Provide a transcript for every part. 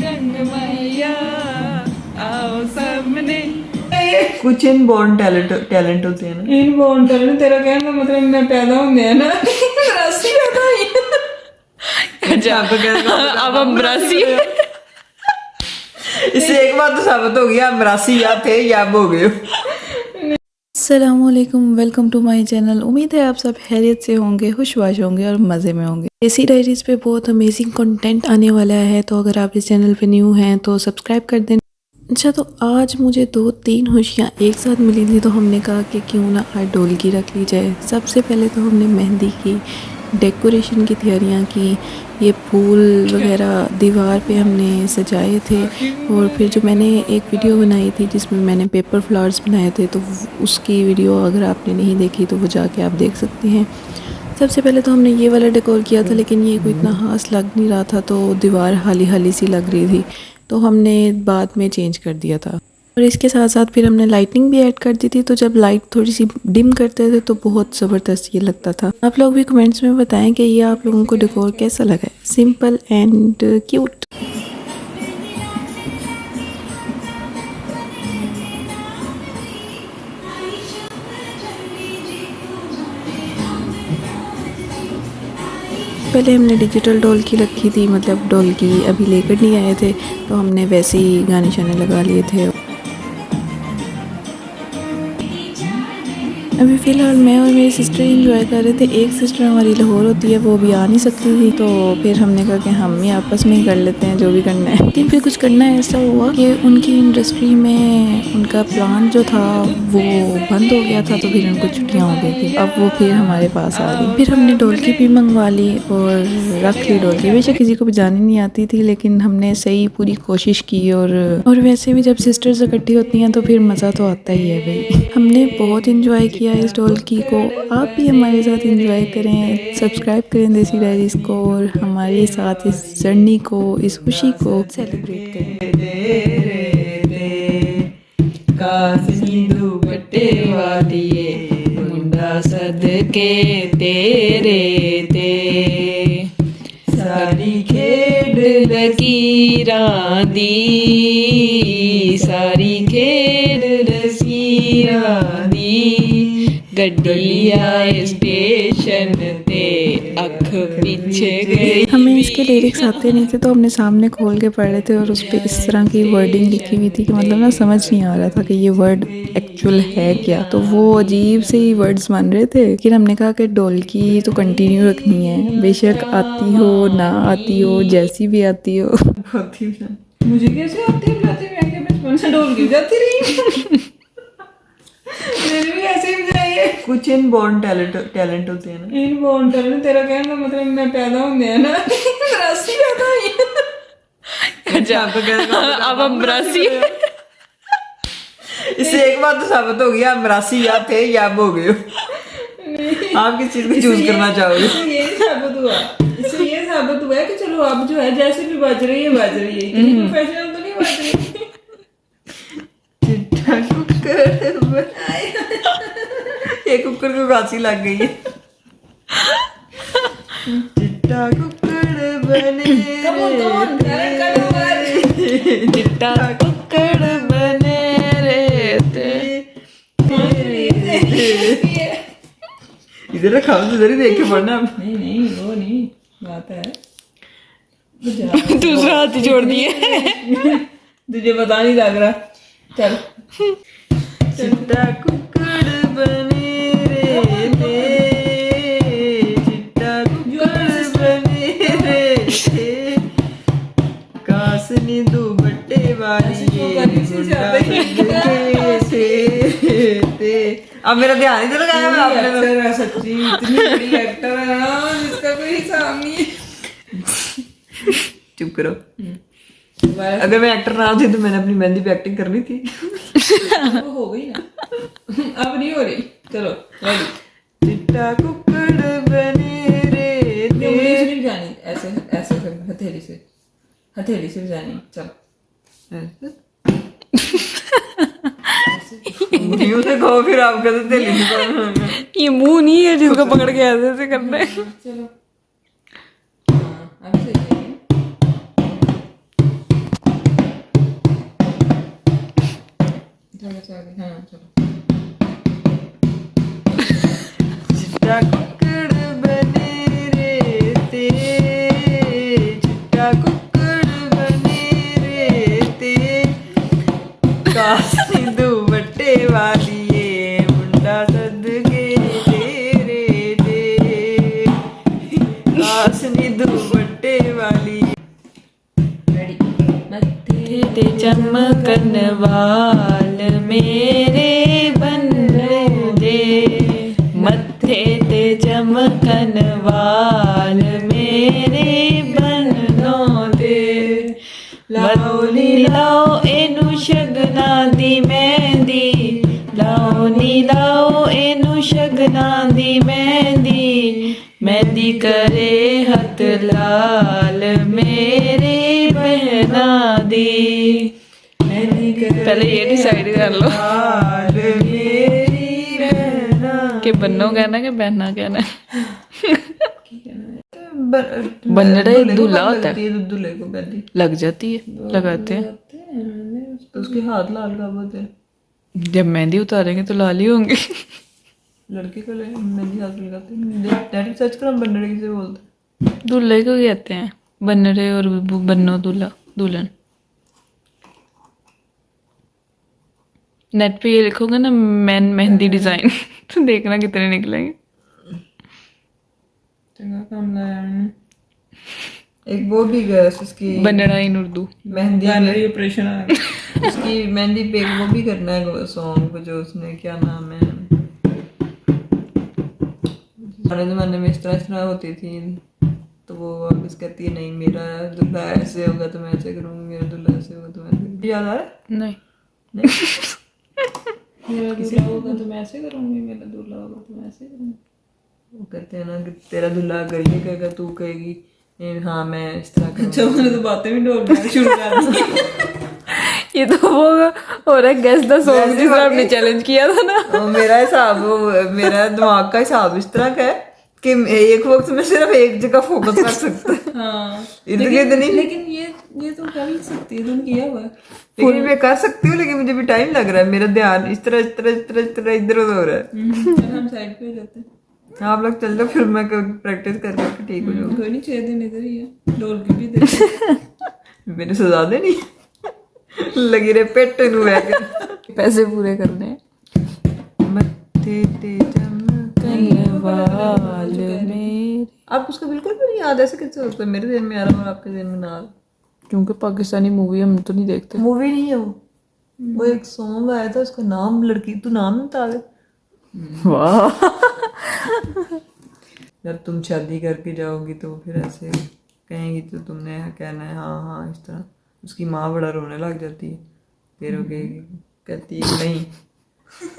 रंग मैया आओ सामने। कुछ इनबॉर्न टैलेंट होते हैं ना। इनबॉर्न टैलेंट तेरा कहने का मतलब मैं पैदा होंगे है ना राशि पैदा हुई अब हम राशि। इससे एक बात तो साबित हो गया, हम राशि या थे या अब हो गए। अस्सलामुअलैकुम, वेलकम टू माय चैनल। उम्मीद है आप सब खैरियत से होंगे, खुशबाश होंगे और मज़े में होंगे। देसी डायरीज़ पे बहुत अमेजिंग कंटेंट आने वाला है, तो अगर आप इस चैनल पे न्यू हैं तो सब्सक्राइब कर दें। अच्छा, तो आज मुझे 2-3 खुशियाँ एक साथ मिली थी, तो हमने कहा कि क्यों ना आज ढोलकी रख ली जाए। सबसे पहले तो हमने मेहंदी की डेकोरेशन की तैयारियां की। ये फूल वगैरह दीवार पे हमने सजाए थे, और फिर जो मैंने एक वीडियो बनाई थी जिसमें मैंने पेपर फ्लावर्स बनाए थे, तो उसकी वीडियो अगर आपने नहीं देखी तो वो जाके आप देख सकते हैं। सबसे पहले तो हमने ये वाला डेकोर किया था, लेकिन ये कोई इतना खास लग नहीं रहा था, तो दीवार हाली हाली सी लग रही थी, तो हमने बाद में चेंज कर दिया था। और इसके साथ साथ फिर हमने लाइटिंग भी ऐड कर दी थी, तो जब लाइट थोड़ी सी डिम करते थे तो बहुत ज़बरदस्त ये लगता था। आप लोग भी कमेंट्स में बताएं कि ये आप लोगों को डेकोर कैसा लगा है। Simple and cute. पहले हमने डिजिटल ढोलकी रखी थी, मतलब ढोलकी अभी लेकर नहीं आए थे, तो हमने वैसे ही गाने शाने लगा लिए थे। अभी फ़िलहाल मैं और मेरी सिस्टर इंजॉय कर रहे थे। एक सिस्टर हमारी लाहौर होती है, वो अभी आ नहीं सकती थी, तो फिर हमने कहा कि हम ही आपस में ही कर लेते हैं जो भी करना है। लेकिन फिर कुछ करना ऐसा हुआ कि उनकी इंडस्ट्री में उनका प्लान जो था वो बंद हो गया था, तो फिर उनको छुट्टियाँ हो गई थी। अब वो फिर हमारे पास आ गई। फिर हमने ढोलकी भी मंगवा ली और रख ली ढोलकी। बेशक किसी को बजानी नहीं आती थी, लेकिन हमने सही पूरी कोशिश की। और वैसे भी जब सिस्टर्स इकट्ठी होती हैं तो फिर मज़ा तो आता ही है भाई। हमने बहुत इंजॉय किया इस ढोलकी को। आप भी हमारे साथ एंजॉय करें, सब्सक्राइब करें देसी डायरीज़ को, और हमारे साथ इस जर्नी को, इस खुशी को सेलिब्रेट करें। मुंडा सदके तेरे ते सारी खेड लकीरां दी, सारी खेड लकीरां दी। गड्डी आए स्टेशन ते अख पीछे गई। हमें इसके लिरिक्स आते नहीं थे, तो हमने सामने खोल के पढ़े थे, और उस पर इस तरह की वर्डिंग लिखी हुई थी कि मतलब ना समझ नहीं आ रहा था कि ये वर्ड एक्चुअल है क्या। तो वो अजीब से ही वर्ड्स बन रहे थे, लेकिन हमने कहा कि ढोलकी तो कंटिन्यू रखनी है, बेशक आती हो ना आती हो, जैसी भी आती हो। मुझे कैसे आती है बजाती? मैं क्या बचपन से ढोलकी बजाती रही। मेरे भी ऐसे ही बजाइए। कुछ इनबॉर्न टैलेंट होते हैं ना। इनबॉर्न टैलेंट तेरा कहने का मतलब मैं पैदा होंगे है ना राशि पैदा हुई अब हम राशि। इससे एक बात तो साबित हो गया, हम राशि या थे या अब हो गए। आप किस चीज को चूज करना चाहोगे? इससे ये साबित हुआ है कि चलो अब जो है जैसे भी बज रही है प्रोफेशनल तो नहीं बज रही। ये कुकर को घासी लग गई है। चिट्टा कुकर बने रे, चिट्टा कुकर बने रे इधर रखा हो, इधर ही देख के पढ़ना। नहीं वो नहीं बात है। दूसरा हाथ ही छोड़ दिए। तुझे पता नहीं लग रहा। चल। चिट्टा कुकर बने रे, चिट्टा कुकर बने रे, कासनी दो बट्टे वाली थे। अब मेरा ध्यान ही तो लगाया मैं आपने। सच्ची इतनी बड़ी एक्टर है ना जिसका कोई हिसाब नहीं है। चुप करो। अगर मैं एक्टर ना होती तो मैंने अपनी मेहंदी पे एक्टिंग करनी थी। वो हो गई ना, अब नहीं हो रही। चलो चिट्टा कुकर बने रे, नहीं जानी ऐसे ऐसे हथेली से जानी। चल मुंह से कहो, फिर आप कहते थे ये मुंह नहीं है जिसको पकड़ के ऐसे करना है। चलो हाँ, अभी सही है। हाँ चलो। चिट्टा कुक्कड़ बने रे ते, चिट्टा कुक्कड़ बने रे ते, काश निंदू बट्टे वालिए मुंडा सदके तेरे ते, काश निंदू बट्टे वाली। रेडी ते चमकन वाल मेरे बन दे, मत्थे ते चमकन वाल मेरे बनों दे, लाओ नी लाओ एनू शगना दी मेहंदी, लाओ नी लाओ एनू शगना दी मेहंदी, मेहंदी करे हथ लाल मेरे बहना दी। पहले ये डिसाइड कर लो लाल मेरी बहना कि बन्नो कहना कि बहना कहना। बनने दूल्हा होता है। दूल्हे को मेहंदी लग जाती है, लगाते हैं। तो उसके हाथ लाल कब होते हैं? जब मेहंदी उतारेंगे तो लाल ही होंगे। लड़की को मेहंदी हाथ लगाते हैं। डैडी सर्च करो बनने किसे बोलते हैं? दूल्हे को कहते हैं बनरे, और बन्नो दूल्हा दुल्हन। नेट पे ये लिखोगे ना मैन मेहंदी डिजाइन तो देखना कितने निकलेंगे। चंगा काम लाया मैंने। एक वो भी गया उसकी बनना इन उर्दू। मेहंदी गानरी ऑपरेशन आ गया। उसकी मेहंदी पे वो भी करना है सॉन्ग को, जो उसने क्या नाम है, पुराने जमाने में इस तरह होती थी, तो वो वापस कहती है नहीं मेरा दूल्हा ऐसे होगा तो मैं ऐसे करूँगी, मेरा दूल्हा ऐसे होगा तो मैं ऐसे करूँगी। याद आ रहा है? नहीं मेरा दूल्हा होगा तो मैं ऐसे करूँगी, मेरा दूल्हा होगा तो मैं ऐसे करूँगी। वो कहते हैं ना कि तेरा दूल्हा अगर ये कहेगा तू कहेगी हाँ मैं इस तरह करूँगी। अच्छा मैंने तो बातें भी ढोल शुरू कर दी। ये तो वो हो रहा है गेस द सॉन्ग जिसमें आपने चैलेंज किया था ना। मेरा हिसाब मेरा दिमाग का हिसाब इस तरह का है कि एक वक्त में सिर्फ एक जगह फोकस कर सकता है। हाँ इधर गिर्द नहीं, लेकिन ये तो कर ही सकती है, तुम किया हुआ है। लेकिन मैं कर सकती हूँ, लेकिन मुझे भी टाइम लग रहा है। मेरा ध्यान इस तरह इस तरह इस तरह इस तरह इधर उधर हो रहा है। चल हम साइड पे जाते हैं। आप लोग चल जाओ, फिर मैं प्रैक्टिस कर करके ठीक हो जाऊँ। कोई नहीं, 6 दिन इधर ही है, ढोल की भी इधर। मेरे सजा दे नहीं लगी रे पेट नू बैठ पैसे पूरे करने मत्थे ते चमकन वाल मेरे। आप उसका बिल्कुल भी नहीं याद, ऐसे कैसे होता है? मेरे दिन में आ रहा और आपके दिन में ना आ रहा। क्योंकि पाकिस्तानी मूवी हम तो नहीं देखते। मूवी नहीं है वो एक सॉन्ग आया था, उसका नाम लड़की तू नाम बता दे। वाह जब तुम शादी करके जाओगी तो फिर ऐसे कहेंगी तो तुमने कहना है हाँ हाँ इस तरह। उसकी माँ बड़ा रोने लग जाती है, फिर वो कहती है नहीं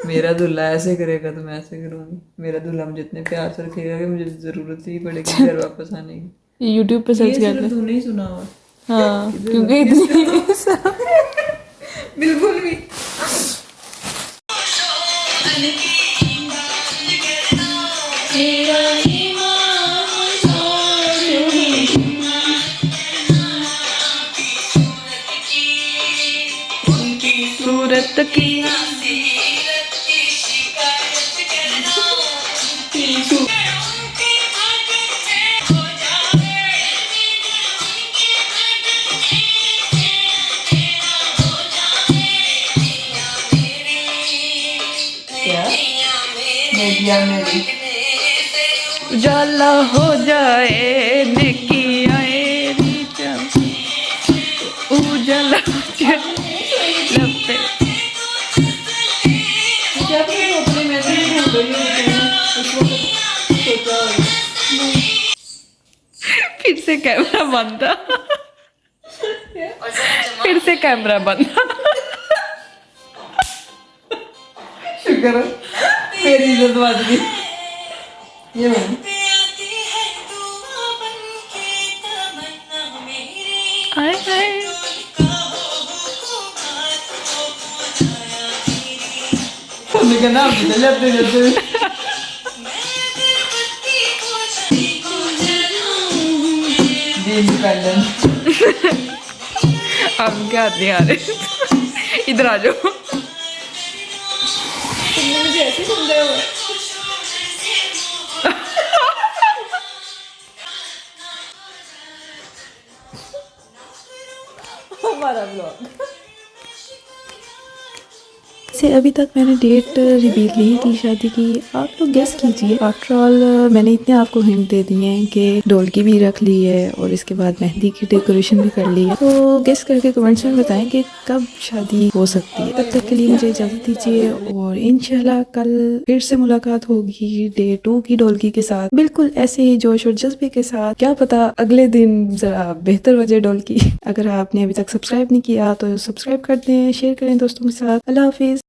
मेरा दूल्हा ऐसे करेगा तो मैं ऐसे करूँगी, मेरा दूल्हा मुझे इतने प्यार से रखेगा कि मुझे ज़रूरत ही पड़ेगी घर वापस आने की। यूट्यूब पे सर्च कर ले। तूने ही सुना हुआ। हाँ क्योंकि इतनी बिल्कुल भी सूरत की उजाला हो जाए नेकी आए उजाला हो जाए लपे। फिर से कैमरा बंद था, फिर से कैमरा बंद था। शुक्र है मेरी इज्जत बच गई। ये मैंने आए हाय तुमने क्या नाम दिया लेते लेते अब क्या नहीं आ रहे। इधर आ जाओ। तुमने मुझे ऐसे समझा हुआ है। हमारा ब्लॉग से अभी तक मैंने डेट रिवील नहीं की शादी की। आप लोग गेस कीजिए। आफ्टर ऑल मैंने इतने आपको हिंट दे दिए हैं कि ढोलकी भी रख ली है और इसके बाद मेहंदी की डेकोरेशन भी कर ली है। तो गेस करके कमेंट्स में बताएं कि कब शादी हो सकती है। तब तक के लिए मुझे इजाज़त दीजिए और इंशाल्लाह कल फिर से मुलाकात होगी डे 2 की ढोलकी के साथ, बिल्कुल ऐसे ही जोश और जज्बे के साथ। क्या पता अगले दिन जरा बेहतर बजे ढोलकी। अगर आपने अभी तक सब्सक्राइब नहीं किया तो सब्सक्राइब कर दें, शेयर करें दोस्तों के साथ। अल्लाह हाफिज़।